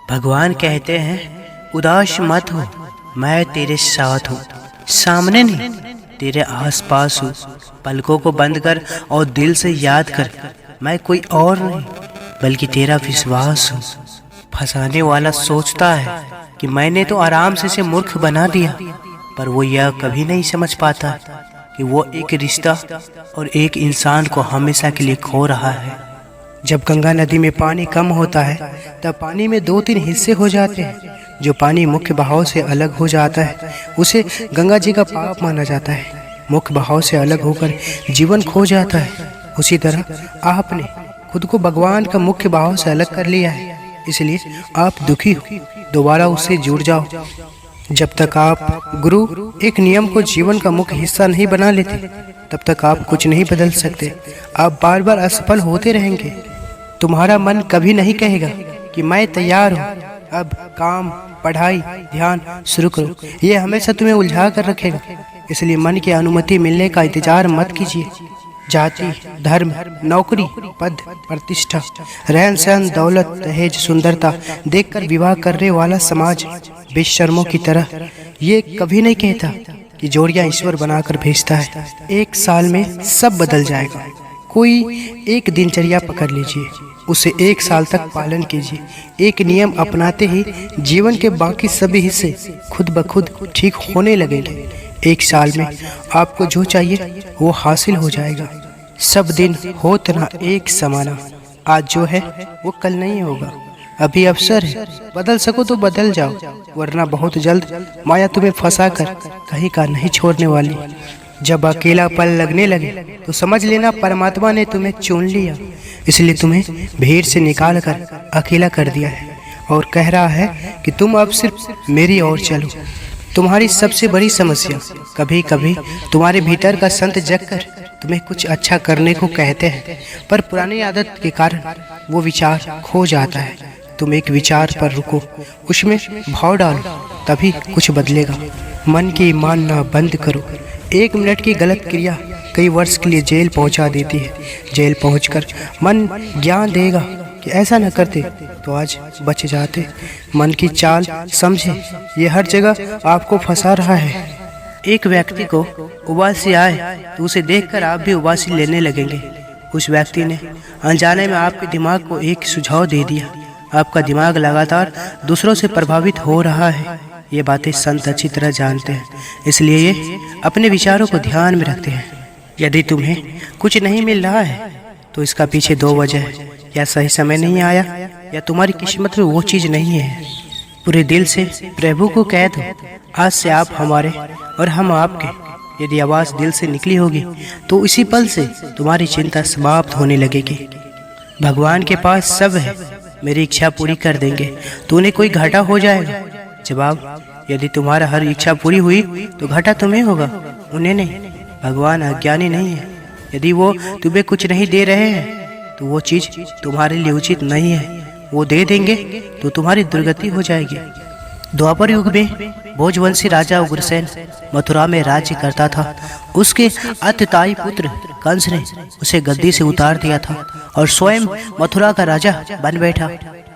भगवान कहते हैं उदास मत हो, मैं तेरे साथ हूँ। सामने नहीं, तेरे आसपास हूँ। पलकों को बंद कर और दिल से याद कर, मैं कोई और नहीं बल्कि तेरा विश्वास हूँ। फंसाने वाला सोचता है कि मैंने तो आराम से इसे मूर्ख बना दिया, पर वो यह कभी नहीं समझ पाता कि वो एक रिश्ता और एक इंसान को हमेशा के लिए खो रहा है। जब गंगा नदी में पानी कम होता है तब पानी में 2-3 हिस्से हो जाते हैं। जो पानी मुख्य बहाव से अलग हो जाता है उसे गंगा जी का पाप माना जाता है। मुख्य बहाव से अलग होकर जीवन खो जाता है। उसी तरह आपने खुद को भगवान का मुख्य बहाव से अलग कर लिया है, इसलिए आप दुखी हो। दोबारा उससे जुड़ जाओ। जब तक आप गुरु एक नियम को जीवन का मुख्य हिस्सा नहीं बना लेते तब तक आप कुछ नहीं बदल सकते। आप बार बार असफल होते रहेंगे। तुम्हारा मन कभी नहीं कहेगा कि मैं तैयार हूँ, अब काम, पढ़ाई, ध्यान शुरू करो। ये हमेशा तुम्हें उलझा कर रखेगा। इसलिए मन की अनुमति मिलने का इंतजार मत कीजिए। जाति, धर्म, नौकरी, पद, प्रतिष्ठा, रहन सहन, दौलत, दहेज, सुंदरता देखकर विवाह करने वाला समाज बेशर्मों की तरह ये कभी नहीं कहता कि जोड़ियां ईश्वर बनाकर भेजता है। 1 साल में सब बदल जाएगा। कोई एक दिनचर्या पकड़ लीजिए, उसे 1 साल तक पालन कीजिए। एक नियम अपनाते ही जीवन के बाकी सभी हिस्से खुद ब खुद ठीक होने लगेंगे। 1 साल में आपको जो चाहिए वो हासिल हो जाएगा। सब दिन होत ना एक समाना, आज जो है वो कल नहीं होगा। अभी अवसर है, बदल सको तो बदल जाओ, वरना बहुत जल्द माया तुम्हें फंसा कर कहीं का नहीं छोड़ने वाली। जब अकेलापन लगने लगे तो समझ लेना परमात्मा ने तुम्हें चुन लिया, इसलिए तुम्हें भीड़ से निकाल कर अकेला कर दिया है और कह रहा है कि तुम अब सिर्फ मेरी ओर चलो। तुम्हारी सबसे बड़ी समस्या कभी कभी तुम्हारे भीतर का संत जगकर तुम्हें कुछ अच्छा करने को कहते हैं, पर पुरानी आदत के कारण वो विचार खो जाता है। तुम एक विचार पर रुको, उसमें भाव डालो, तभी कुछ बदलेगा। मन की मानना बंद करो। 1 मिनट की गलत क्रिया कई वर्ष के लिए जेल पहुंचा देती है। जेल पहुंचकर मन ज्ञान देगा कि ऐसा न करते तो आज बच जाते। मन की चाल समझे, ये हर जगह आपको फंसा रहा है। एक व्यक्ति को उबासी आए तो उसे देखकर आप भी उबासी लेने लगेंगे। उस व्यक्ति ने अनजाने में आपके दिमाग को एक सुझाव दे दिया। आपका दिमाग लगातार दूसरों से प्रभावित हो रहा है। ये बातें संत अच्छी तरह जानते हैं, इसलिए ये अपने विचारों को ध्यान में रखते हैं। यदि तुम्हें कुछ नहीं मिल रहा है तो इसका पीछे 2 वजह है। या सही समय नहीं आया, या तुम्हारी किस्मत में वो चीज़ नहीं है। पूरे दिल से प्रभु को कह दो, आज से आप हमारे और हम आपके। यदि आवाज़ दिल से निकली होगी तो इसी पल से तुम्हारी चिंता समाप्त होने लगेगी। भगवान के पास सब है, मेरी इच्छा पूरी कर देंगे तो उन्हें कोई घाटा हो जाएगा। जवाब, यदि तुम्हारा हर इच्छा पूरी हुई तो घाटा तुम्हें होगा, उन्हें नहीं। भगवान अज्ञानी नहीं है। यदि वो तुम्हें कुछ नहीं दे रहे हैं तो वो चीज़ तुम्हारे लिए उचित नहीं है। वो दे देंगे तो तुम्हारी दुर्गति हो जाएगी। द्वापर युग में भोजवंशी राजा उग्रसेन मथुरा में राज्य करता था। उसके अत्यताई पुत्र कंस ने उसे गद्दी से उतार दिया था और स्वयं मथुरा का राजा बन बैठा।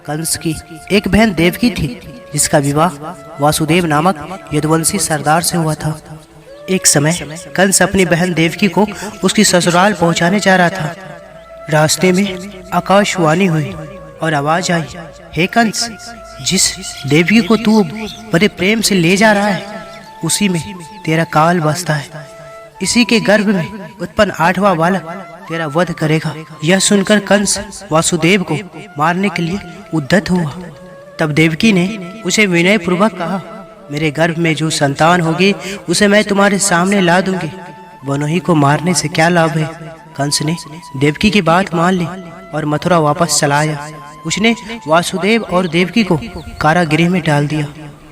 कंस की एक बहन देवकी थी, जिसका विवाह वासुदेव नामक यदुवंशी सरदार से हुआ था। एक समय कंस अपनी बहन देवकी को उसकी ससुराल पहुंचाने जा रहा था। रास्ते में आकाशवाणी हुई और आवाज आई, हे कंस, जिस देवकी को तू बड़े प्रेम से ले जा रहा है उसी में तेरा काल बसता है। इसी के गर्भ में उत्पन्न 8वां बालक तेरा वध करेगा। यह सुनकर कंस वासुदेव को मारने के लिए उद्यत हुआ। तब देवकी ने उसे विनय पूर्वक कहा, मेरे गर्भ में जो संतान होगी उसे मैं तुम्हारे सामने ला दूंगी। बनोही को मारने से क्या लाभ है। कंस ने देवकी की बात मान ली और मथुरा वापस चला आया। उसने वासुदेव और देवकी को कारागृह में डाल दिया।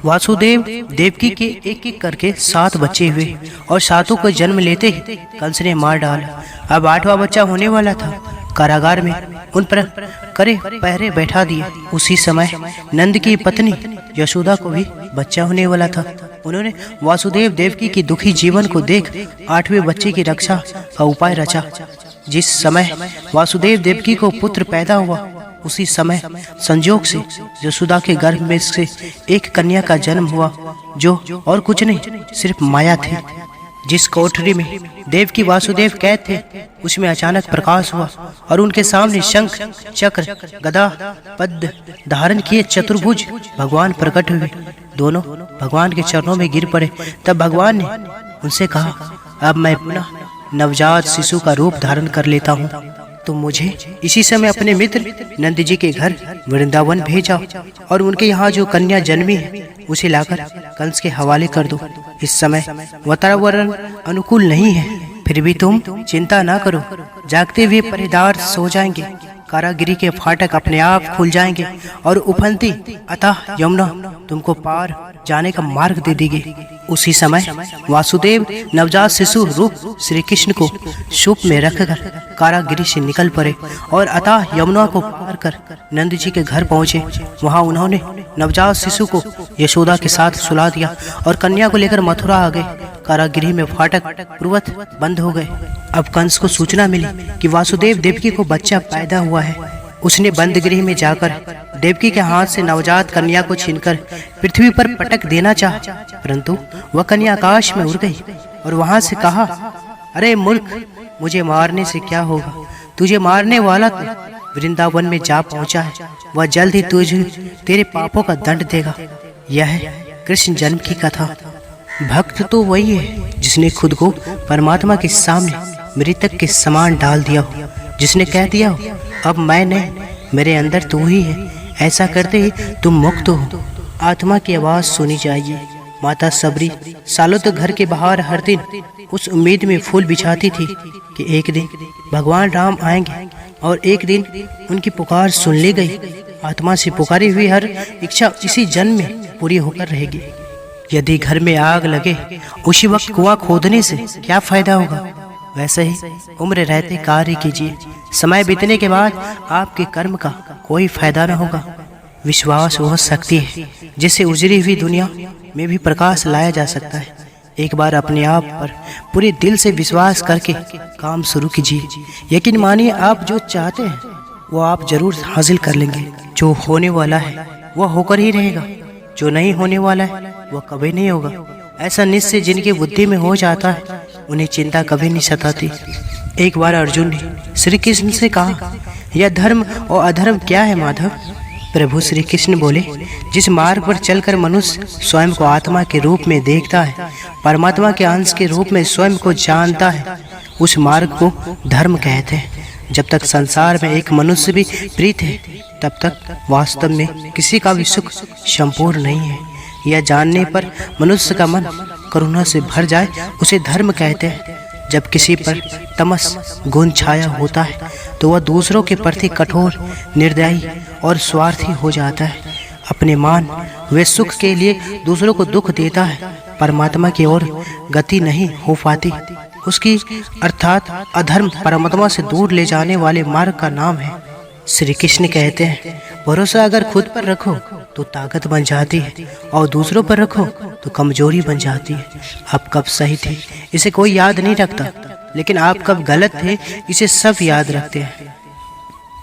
वासुदेव देवकी के एक एक करके 7 बच्चे हुए और 7 को जन्म लेते ही कंस ने मार डाला। अब 8वां बच्चा होने वाला था। कारागार में उन पर करे पहरे बैठा दिए। उसी समय नंद की पत्नी यशोदा को भी बच्चा होने वाला था। उन्होंने वासुदेव देवकी की दुखी जीवन को देख 8वें बच्चे की रक्षा का उपाय रचा। जिस समय वासुदेव देवकी को पुत्र पैदा हुआ उसी समय संजोग से यशोदा के गर्भ में से एक कन्या का जन्म हुआ, जो और कुछ नहीं सिर्फ माया थी। जिस कोठरी में देवकी वासुदेव कैद थे, उसमें अचानक प्रकाश हुआ और उनके सामने शंख, चक्र, गदा, पद्म धारण किए चतुर्भुज भगवान प्रकट हुए। दोनों भगवान के चरणों में गिर पड़े। तब भगवान ने उनसे कहा, अब मैं पुनः नवजात शिशु का रूप धारण कर लेता हूँ। तुम मुझे इसी समय अपने मित्र नंद जी के घर वृंदावन भेजा और उनके यहाँ जो कन्या जन्मी है उसे लाकर कंस के हवाले कर दो। इस समय वातावरण अनुकूल नहीं है, फिर भी तुम चिंता ना करो। जागते हुए पहरेदार सो जाएंगे, कारागिरी के फाटक अपने आप खुल जाएंगे और उफनती अतः यमुना तुमको पार जाने का मार्ग दे देगी। उसी समय वासुदेव नवजात शिशु रूप श्री कृष्ण को सूप में रखकर कारागिरी से निकल पड़े और अतः यमुना को पार कर नंद जी के घर पहुंचे। वहां उन्होंने नवजात शिशु को यशोदा के साथ सुला दिया और कन्या को लेकर मथुरा आ गए। कारागिरी में फाटक पूर्वत बंद हो गए। अब कंस को सूचना मिली कि वासुदेव देवकी को बच्चा पैदा हुआ है। उसने बंद गृह में जाकर देवकी के हाथ से नवजात कन्या को छीनकर पृथ्वी पर पटक देना चाहा, परंतु वह कन्या आकाश में उड़ गई और वहां से कहा, अरे मूर्ख, मुझे मारने से क्या होगा? तुझे मारने वाला तो वृंदावन में जा पहुंचा है, वह जल्द ही तुझे तेरे पापों का दंड देगा। यह है कृष्ण जन्म की कथा। भक्त तो वही है जिसने खुद को परमात्मा के सामने मृतक के समान डाल दिया हो, जिसने कह दिया हो, अब मैं नहीं, मेरे अंदर तू ही है। ऐसा करते ही तुम मुक्त हो। आत्मा की आवाज सुनी जाइए। माता सबरी सालों तक घर के बाहर हर दिन उस उम्मीद में फूल बिछाती थी कि एक दिन भगवान राम आएंगे और एक दिन उनकी पुकार सुन ली गई। आत्मा से पुकारी हुई हर इच्छा इसी जन्म में पूरी होकर रहेगी। यदि घर में आग लगे उसी वक्त कुआं खोदने से क्या फायदा होगा? वैसे ही उम्र रहते कार्य कीजिए। समय बीतने के बाद आपके कर्म का कोई फायदा न होगा। विश्वास वह शक्ति है जिससे उजड़ी हुई दुनिया में भी प्रकाश लाया जा सकता है। एक बार अपने आप पर पूरे दिल से विश्वास करके काम शुरू कीजिए। यकीन मानिए, आप जो चाहते हैं वो आप जरूर हासिल कर लेंगे। जो होने वाला है वह होकर ही रहेगा, जो नहीं होने वाला है वह कभी नहीं होगा। ऐसा निश्चय जिनकी बुद्धि में हो जाता है उन्हें चिंता कभी नहीं सताती। एक बार अर्जुन ने श्री कृष्ण से कहा, यह धर्म और अधर्म क्या है माधव? प्रभु श्री कृष्ण बोले, जिस मार्ग पर चलकर मनुष्य स्वयं को आत्मा के रूप में देखता है, परमात्मा के अंश के रूप में स्वयं को जानता है, उस मार्ग को धर्म कहते हैं। जब तक संसार में एक मनुष्य भी प्रीत है, तब तक वास्तव में किसी का भी सुख संपूर्ण नहीं है। यह जानने पर मनुष्य का मन करुणा से भर जाए उसे धर्म कहते हैं। जब किसी पर तमस गुण छाया होता है तो वह दूसरों के प्रति कठोर, निर्दयी और स्वार्थी हो जाता है। अपने मान वे सुख के लिए दूसरों को दुख देता है। परमात्मा की ओर गति नहीं हो पाती। उसकी अर्थात अधर्म परमात्मा से दूर ले जाने वाले मार्ग का नाम है। श्री कृष्ण कहते हैं, भरोसा अगर खुद पर रखो तो ताकत बन जाती है और दूसरों पर रखो तो कमजोरी बन जाती है। आप कब सही थे इसे कोई याद नहीं रखता, लेकिन आप कब गलत थे इसे सब याद रखते हैं।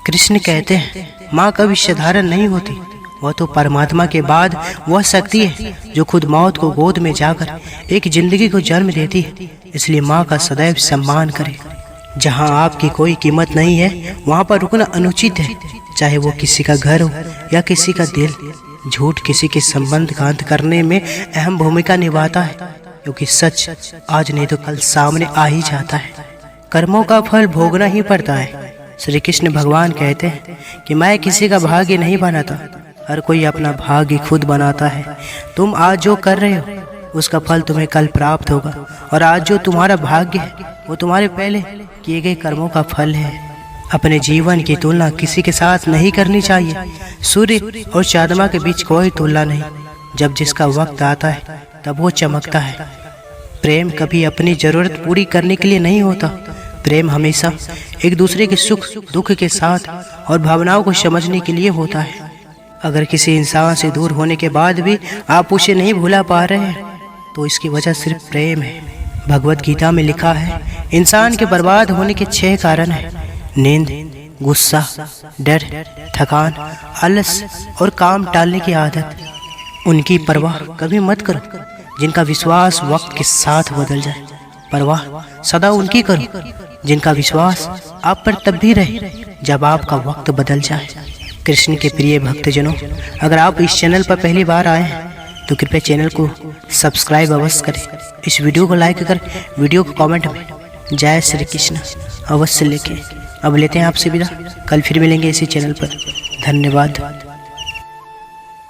कृष्ण कहते हैं, माँ कभी साधारण नहीं होती, वह तो परमात्मा के बाद वह शक्ति है जो खुद मौत को गोद में जाकर एक जिंदगी को जन्म देती है। इसलिए माँ का सदैव सम्मान करें। जहाँ आपकी कोई कीमत नहीं है वहाँ पर रुकना अनुचित है, चाहे वो किसी का घर हो या किसी का दिल। झूठ किसी के संबंध का अंत करने में अहम भूमिका निभाता है, क्योंकि सच आज नहीं तो कल सामने आ ही जाता है। कर्मों का फल भोगना ही पड़ता है। श्री कृष्ण भगवान कहते हैं कि मैं किसी का भाग्य नहीं बनाता, हर कोई अपना भाग्य खुद बनाता है। तुम आज जो कर रहे हो उसका फल तुम्हें कल प्राप्त होगा, और आज जो तुम्हारा भाग्य है वो तुम्हारे पहले किए गए कर्मों का फल है। अपने जीवन की तुलना किसी के साथ नहीं करनी चाहिए। सूर्य और चांद्रमा के बीच कोई तुलना नहीं। जब जिसका वक्त आता है तब वो चमकता है। प्रेम कभी अपनी जरूरत पूरी करने के लिए नहीं होता। प्रेम हमेशा एक दूसरे के सुख दुख के साथ और भावनाओं को समझने के लिए होता है। अगर किसी इंसान से दूर होने के बाद भी आप उसे नहीं भुला पा रहे हैं तो इसकी वजह सिर्फ प्रेम है। भगवत गीता में लिखा है, इंसान के बर्बाद होने के 6 कारण हैं: नींद, गुस्सा, डर, थकान, आलस और काम टालने की आदत, उनकी परवाह कभी मत करो जिनका विश्वास वक्त के साथ बदल जाए। परवाह सदा उनकी करो जिनका विश्वास आप पर तब भी रहे जब आपका वक्त बदल जाए। कृष्ण के प्रिय भक्तजनों, अगर आप इस चैनल पर पहली बार आए हैं तो कृपया चैनल को सब्सक्राइब अवश्य करें। इस वीडियो को लाइक कर वीडियो को कमेंट में जय श्री कृष्ण अवश्य लिखें। अब लेते हैं आपसे विदा, कल फिर मिलेंगे इसी चैनल पर। धन्यवाद।